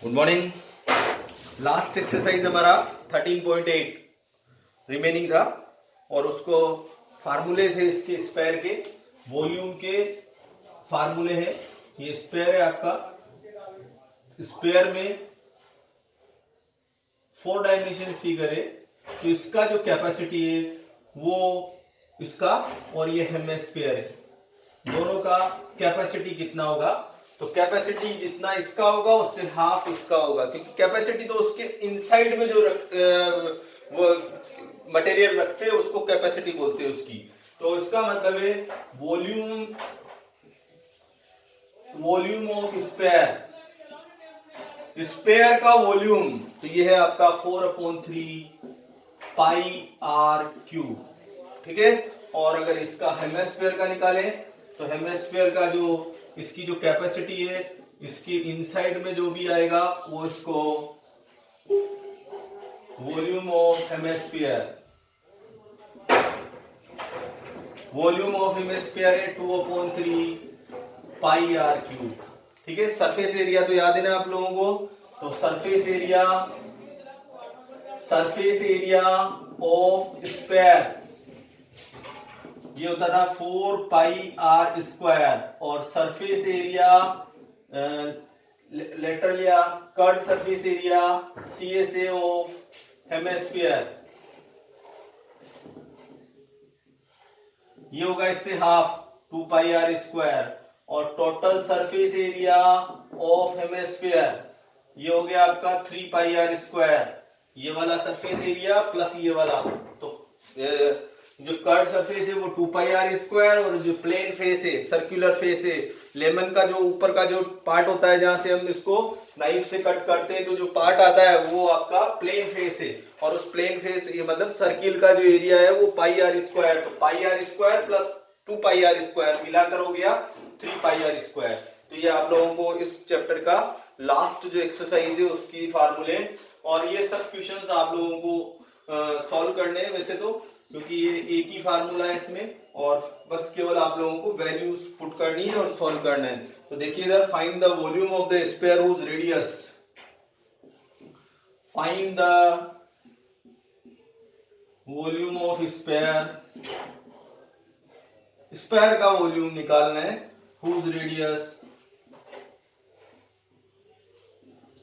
Good morning. Last exercise हमारा 13.8 remaining था और उसको फार्मूले थे इसके स्पेयर के वॉल्यूम के फार्मूले हैं। ये स्पेयर है आपका। स्पेयर में 4 डायमेंशन फिगर है तो इसका जो कैपेसिटी है वो इसका और ये हेमिस्फीयर है। दोनों का कैपेसिटी कितना होगा? तो कैपेसिटी जितना इसका होगा उससे हाफ इसका होगा, क्योंकि कैपेसिटी तो उसके इनसाइड में जो वो मटेरियल रखते हैं उसको कैपेसिटी बोलते हैं उसकी। तो इसका मतलब है वॉल्यूम ऑफ स्पेयर, स्पेयर का वॉल्यूम तो ये है आपका 4/3 पाई आर क्यूब। ठीक है। और अगर इसका हेमिस्फीयर का निकालें तो हेमिस्फीयर का जो इसकी जो कैपेसिटी है इसकी इनसाइड में जो भी आएगा वो इसको वॉल्यूम ऑफ हेमिस्फीयर है 2/3 पाई आर क्यूब। ठीक है। सरफेस एरिया तो याद है ना आप लोगों को? तो सरफेस एरिया ऑफ स्पेयर ये होता था 4 पाई आर स्क्वायर और सरफेस एरिया लेटरल या curve surface area CSA of hemisphere ये होगा इससे हाफ 2 पाई आर स्क्वायर और total surface area of hemisphere ये हो गया आपका 3 पाई आर स्क्वायर। ये वाला सरफेस एरिया प्लस ये वाला, तो जो कर्व सरफेस है वो 2 पाई आर स्क्वायर और जो प्लेन फेस है सर्कुलर फेस है लेमन का जो ऊपर का जो पार्ट होता है जहां से हम इसको नाइफ से कट करते हैं तो जो पार्ट आता है वो आपका प्लेन फेस है और उस प्लेन फेस ये मतलब सर्किल का जो एरिया है वो पाई आर स्क्वायर। तो pi r square plus 2 pi r square मिलाकर हो गया 3 पाई आर स्क्वायर। तो ये आप लोगों को इस चैप्टर का लास्ट जो एक्सरसाइज है उसकी फार्मूले और ये सब क्वेश्चंस आप लोगों को सॉल्व करने हैं वैसे तो, क्योंकि ये एक ही फार्मूला है इसमें और बस केवल आप लोगों को वैल्यूज पुट करनी है और सॉल्व करना है। तो देखिए इधर find the volume of the sphere whose radius, find the volume of sphere, sphere का वॉल्यूम निकालना है हुज रेडियस,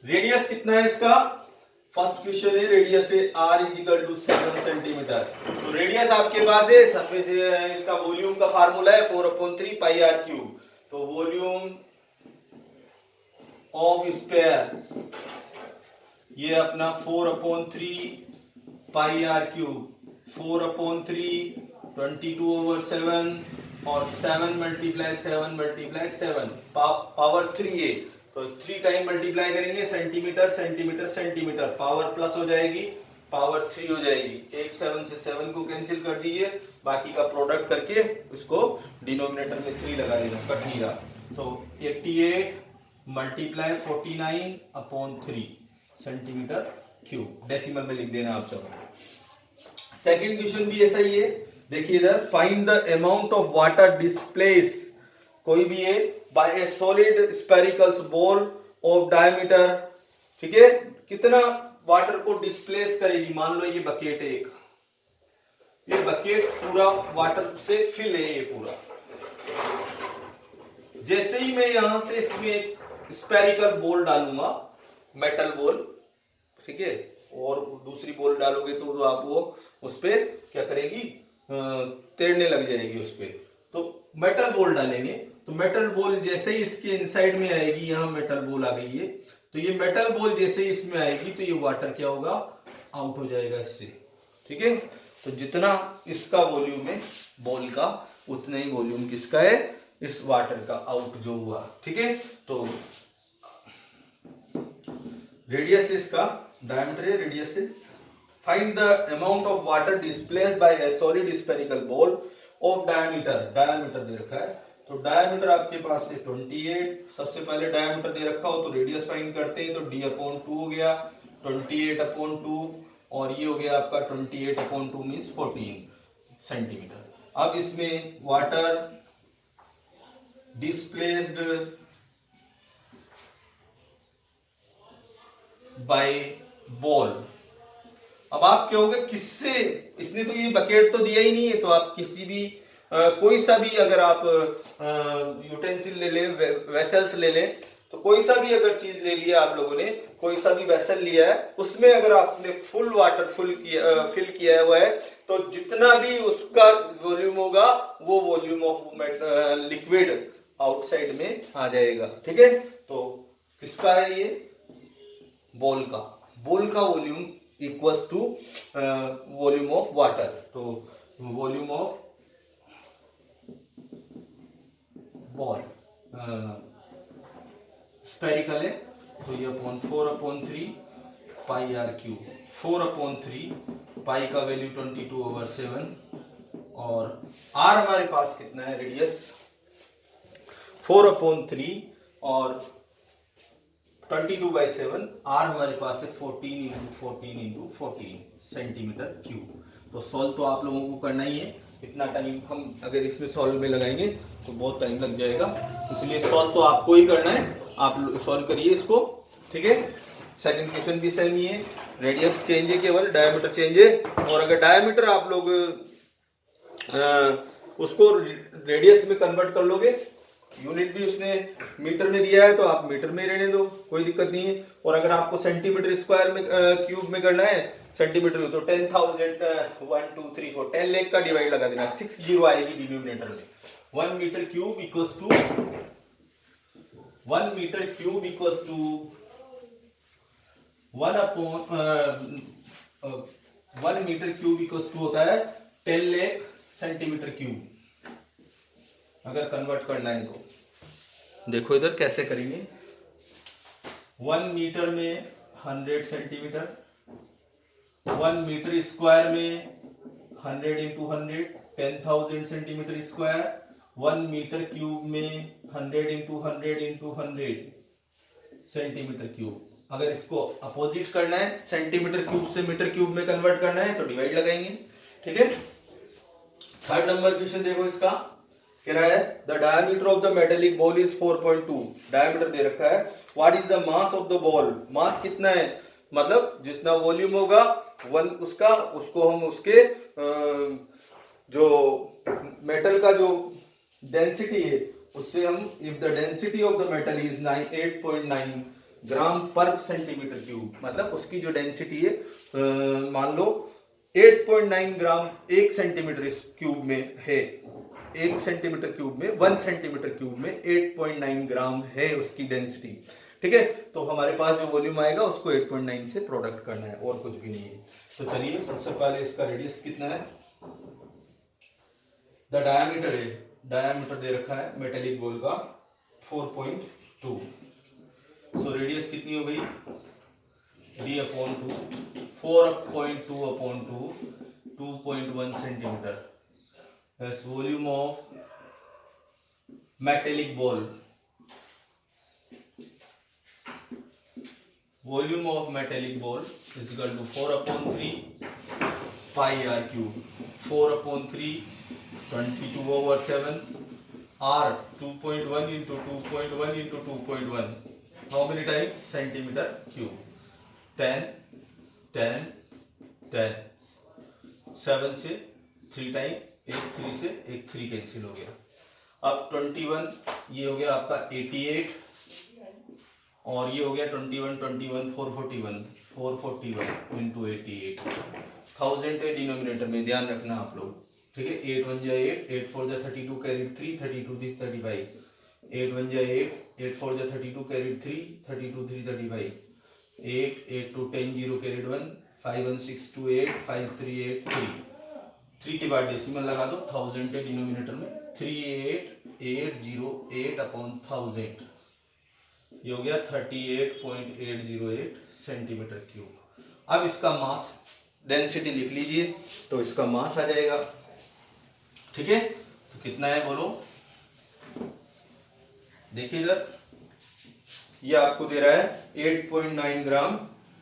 रेडियस कितना है इसका? फर्स्ट क्वेश्चन है रेडियस है r = 7 सेंटीमीटर। तो रेडियस आपके पास है, सरफेस है, इसका वॉल्यूम का फार्मूला है 4/3 पाई आर क्यूब। तो वॉल्यूम ऑफ स्पेयर ये अपना 4/3 पाई आर क्यूब, 4/3 22/7 और 7 × 7 पावर 3 है तो 3 टाइम मल्टीप्लाई करेंगे centimetre centimetre centimetre, power plus हो जाएगी पावर 3 हो जाएगी। एक 7 से 7 को कैंसिल कर दीजिए, बाकी का प्रोडक्ट करके उसको डिनोमिनेटर में 3 लगा देना, कट नहीं रहा। तो 88 × 49/3 सेंटीमीटर क्यूब, डेसिमल में लिख देना आप सब। सेकंड क्वेश्चन भी ऐसा ही है। देखिए इधर find the amount of water displace, कोई भी है by a solid spherical ball of diameter. ठीक है। कितना वाटर को डिस्प्लेस करेगी? मान लो ये बकेट है एक, ये बकेट पूरा वाटर से फिल है ये पूरा। जैसे ही मैं यहां से इसमें एक स्पेरिकल बॉल डालूंगा, मेटल बॉल, ठीक है, और दूसरी बॉल डालोगे तो आप वो उस पर क्या करेगी? तैरने लग जाएगी उस पर। तो मेटल बॉल डालेंगे तो मेटल बॉल जैसे ही इसके इनसाइड में आएगी, यहां मेटल बॉल आ गई है, तो ये मेटल बॉल जैसे ही इसमें आएगी तो ये वाटर क्या होगा? आउट हो जाएगा इससे। ठीक है। तो जितना इसका वॉल्यूम है बॉल का उतना ही वॉल्यूम किसका है? इस वाटर का आउट जो हुआ। ठीक है। तो रेडियस इसका डायमीटर है, रेडियस है। Find the amount of water displaced by a solid spherical ball of diameter, diameter दे रखा है तो डायमीटर आपके पास है 28। सबसे पहले डायमीटर दे रखा हो तो रेडियस फाइंड करते हैं तो d/2 हो गया 28/2 और ये हो गया आपका 28/2 मींस 14 सेंटीमीटर। अब इसमें वाटर डिस्प्लेस्ड बाय बॉल। अब आप कहोगे किससे, इसने तो ये बकेट तो दिया ही नहीं है, तो आप किसी भी कोई सा भी अगर आप यूटेंसिल ले ले, वेसल्स ले ले, तो कोई सा भी अगर चीज ले लिया आप लोगों ने, कोई सा भी वेसल लिया है, उसमें अगर आपने फुल वाटर फिल किया हुआ है, तो जितना भी उसका वॉल्यूम होगा वो वॉल्यूम ऑफ लिक्विड आउटसाइड में आ जाएगा। ठीक है, तो किसका है ये, बॉल का। बॉल का volume equals to volume of water, तो वॉल्यूम ऑफ बॉल स्पेरिकल है, तो ये upon 4/3 pi r cube. 4/3 pi का वैल्यू 22/7, और आर हमारे पास कितना है, रेडियस 4/3 और 22/7, आर हमारे पास है 14 सेंटीमीटर क्यूब। तो सॉल्व तो आप लोगों को करना ही है, इतना टाइम हम अगर इसमें सॉल्व में लगाएंगे तो बहुत टाइम लग जाएगा, इसलिए सॉल्व तो आपको ही करना है, आप सॉल्व करिए इसको। ठीक है, सेकंड क्वेश्चन भी सेम ही है, रेडियस चेंज है, केवल डायमीटर चेंज है, और अगर डायमीटर आप लोग उसको रेडियस में कन्वर्ट कर लोगे, यूनिट भी उसने मीटर में दिया है तो आप मीटर में रहने दो, कोई दिक्कत नहीं है। और अगर आपको सेंटीमीटर स्क्वायर में क्यूब में करना है, सेंटीमीटर तो 10,000 1 2 3 4 10 लाख का डिवाइड लगा देना, 60 आएगी डिनोमिनेटर में। 1 metre cube equals to 1 metre cube equals to 1 metre cube equals to होता है 10 लाख सेंटीमीटर क्यूब। अगर कन्वर्ट करना है तो देखो इधर कैसे करेंगे, 1 मीटर में 100 सेंटीमीटर, 1 मीटर स्क्वायर में 100 into 100 10,000 centimetre square, 1 metre cube में 100 इंटू 100 इंटू 100 सेंटीमीटर क्यूब। अगर इसको अपोजिट करना है, सेंटीमीटर क्यूब से मीटर क्यूब में कन्वर्ट करना है, तो डिवाइड लगाएंगे। ठीक है, थर्ड नंबर क्वेश्चन देखो, इसका कह रहा है the diameter of the metallic ball is 4.2, diameter दे रखा है। What is the mass of the ball, mass कितना है, मतलब जितना वॉल्यूम होगा वन उसका, उसको हम उसके जो मेटल का जो डेंसिटी है उससे हम, if the density of the metal is 8.9 ग्राम पर सेंटीमीटर क्यूब, मतलब उसकी जो डेंसिटी है मान लो 8.9 ग्राम एक सेंटीमीटर क्यूब में है, एक सेंटीमीटर क्यूब में 1 सेंटीमीटर क्यूब में 8.9 ग्राम है उसकी डेंसिटी। ठीक है, तो हमारे पास जो वॉल्यूम आएगा उसको 8.9 से प्रोडक्ट करना है, और कुछ भी नहीं है। तो चलिए सबसे पहले इसका रेडियस कितना है, द डायमीटर है, डायमीटर दे रखा है मेटेलिक बॉल का 4.2, सो रेडियस कितनी हो गई, d/2, 4.2/2 2.1 centimetre, that's volume of metallic ball, volume of metallic ball is equal to 4/3 pi r cube, 4/3 22/7, r 2.1 into 2.1 into 2.1, how many times, centimeter cube, 10 10 10, 7 से 3 time, एक 3 से एक 3 कैंसिल हो गया, अब 21 ये हो गया आपका 88, और ये हो गया 21 21 441 इंटू 88, 1000 है डिनोमिनेटर में, ध्यान रखना आप लोग। ठीक है, 8 1 जा 8, 8 4 जा 32 कैरिड 3, 32 3 35, 8 1 जा 8, 8 4 जा 32 कैरिड 3, 32 3 35, 8 8 2 10 0 कैरिड 1, 5 1 6 2 8, 5 3 8 3, 3 के बाद डेसिमल लगा दो, 1000 है डिनोमिनेटर में, 38808/1000, ये हो गया 38.808 सेंटीमीटर क्यूब। अब इसका मास डेंसिटी लिख लीजिए, तो इसका मास आ जाएगा। ठीक है, तो कितना है बोलो, देखिए इधर ये आपको दे रहा है 8.9 ग्राम।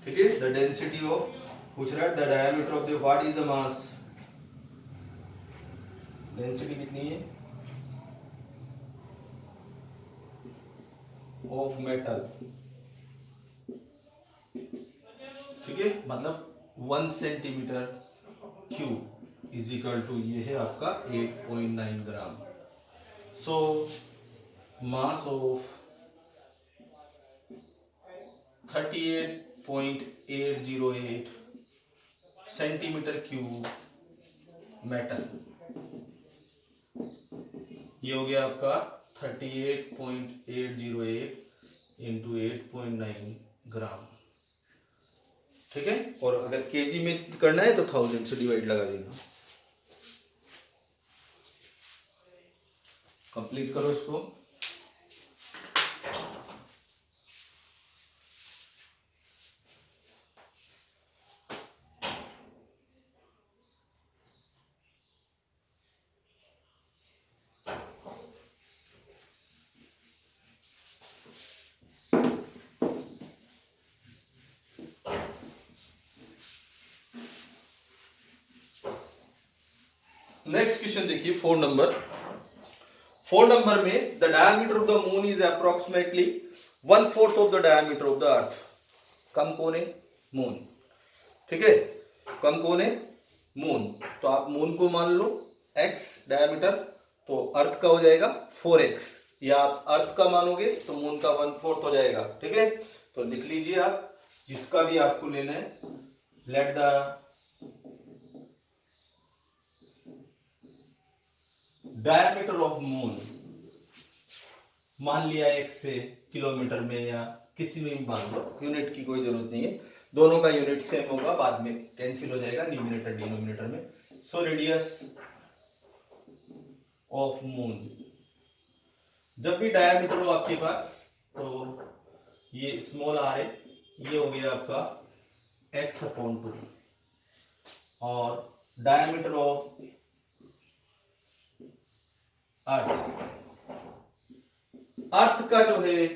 ठीक है, द डेंसिटी ऑफ, पूछ रहा है the diameter of the, what is the mass, density कितनी है ऑफ मेटल, ठीक है, मतलब 1 centimetre cube is equal to ये है आपका 8.9 gram. So mass of 38.808 centimetre cube metal, ये हो गया आपका 38.808 इंटू 8.9 ग्राम, ठीक है। और अगर केजी में करना है तो 1000 से डिवाइड लगा देना। कंप्लीट करो इसको। नेक्स्ट क्वेश्चन देखिए 4 नंबर। 4 नंबर में the diameter of the moon is approximately 1/4 of the diameter of the earth. कम कौन है? मून, ठीक है। कम कौन है? मून। तो आप मून को मान लो x डायमीटर, तो अर्थ का हो जाएगा 4x, या आप अर्थ का मानोगे तो मून का 1/4 हो जाएगा, ठीक है। तो लिख लीजिए आप, जिसका भी आपको लेना है। Let the diameter of moon, मान लिया x से किलोमीटर में या किसी में भी मान लो, यूनिट की कोई जरूरत नहीं है, दोनों का यूनिट सेम होगा, बाद में कैंसिल हो जाएगा न्यूमिनेटर डिनोमिनेटर में। सो रेडियस ऑफ मून, जब भी डायमीटर हो आपके पास तो ये स्मॉल r है, ये हो गया आपका x/2, और डायमीटर ऑफ अर्थ का जो है,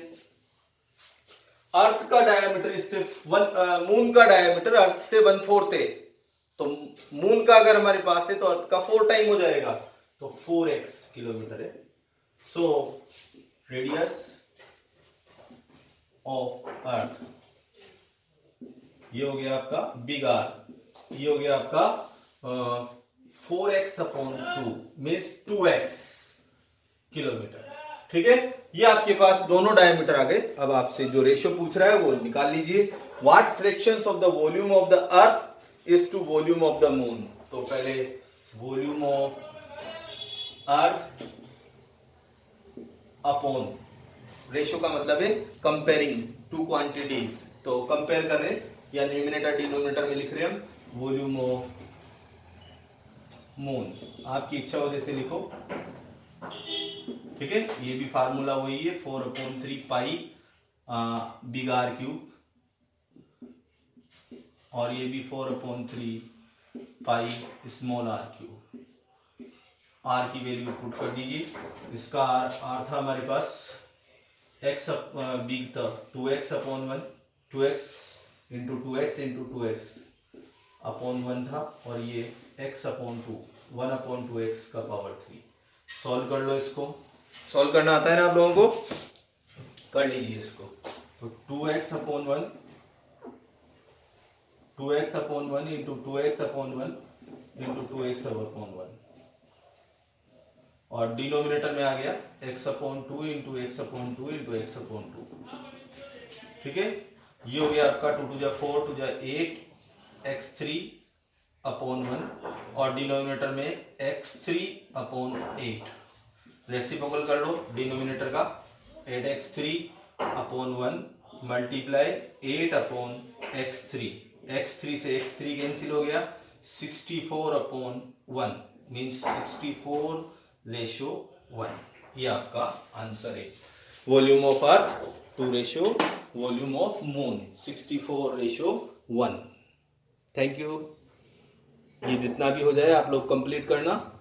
अर्थ का डायमीटर इससे मून का डायमीटर अर्थ से 1/4 है, तो मून का अगर हमारे पास है तो अर्थ का 4 टाइम हो जाएगा, तो 4x किलोमीटर है। सो रेडियस ऑफ अर्थ, ये हो गया आपका बिग आर, ये हो गया आपका 4x/2 मीन्स 2x किलोमीटर, ठीक है। ये आपके पास दोनों डायमीटर आ गए। अब आपसे जो रेशियो पूछ रहा है वो निकाल लीजिए। What fractions of the volume of the earth is to volume of the moon. तो पहले volume of earth upon, ratio का मतलब है कंपेयरिंग टू क्वांटिटीज, तो कंपेयर कर रहे हैं, या न्यूमिनेटर डिनोमिनेटर में लिख रहे हैं हम वॉल्यूम ऑफ मून। आपकी इच्छा हो जैसे लिखो, ठीक है। ये भी फार्मूला वही है, 4/3 पाई बिग आर क्यूब, और ये भी 4/3 pi small r cube. R की वैल्यू पुट कर दीजिए। इसका आर था हमारे पास x बिग था 2x/1, 2x into 2x into 2x upon 1 था, और ये x/2 1/2x का पावर 3। सॉल्व कर लो इसको। सॉल्व करना आता है ना आप लोगों को? कर लीजिए इसको। तो 2x/1 into 2x/1 into 2x/1, और डिनोमिनेटर में आ गया x/2 into x/2 into x/2, ठीक है। ये हो गया आपका 2 × 4 × 8 x3/1, और डिनोमिनेटर में x3/8। रेसिप्रोकल कर लो डिनोमिनेटर का, 8x3/1 मल्टीप्लाई 8/x3, x3 से x3 कैंसिल हो गया, 64/1 मीन्स 64:1। ये आपका आंसर है। Volume of earth 2 volume of moon 64:1। Thank you. ये जितना भी हो जाए आप लोग कंप्लीट करना।